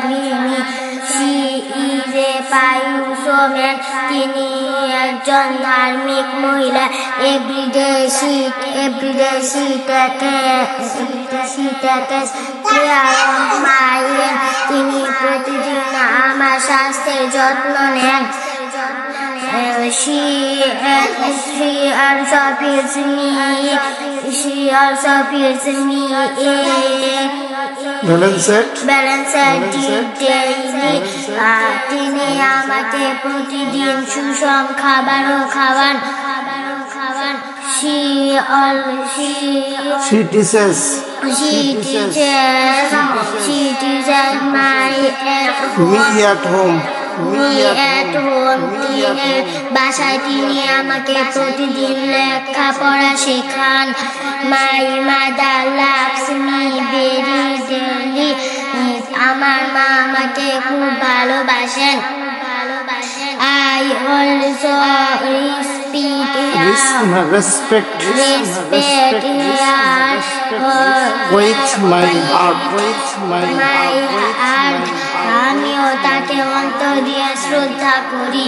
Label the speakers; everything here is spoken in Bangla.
Speaker 1: গৃহিণী। She is a pious woman. তিনি একজন ধার্মিক মহিলা। Everyday she takes care of my health. তিনি প্রতিদিন আমার স্বাস্থ্যের যত্ন নেন। She also feeds me a balanced daily. তিনি আমাকে প্রতিদিন সুষম খাবারও খাওয়ান। She teaches me at home. বাসায় তিনি আমাকে প্রতিদিন লেখাপড়া শেখান। My mother loves me very dearly. আমার মা আমাকে খুব ভালোবাসেন। I also respect her with my heart. আমিও তাকে অন্তর দিয়ে শ্রদ্ধা করি।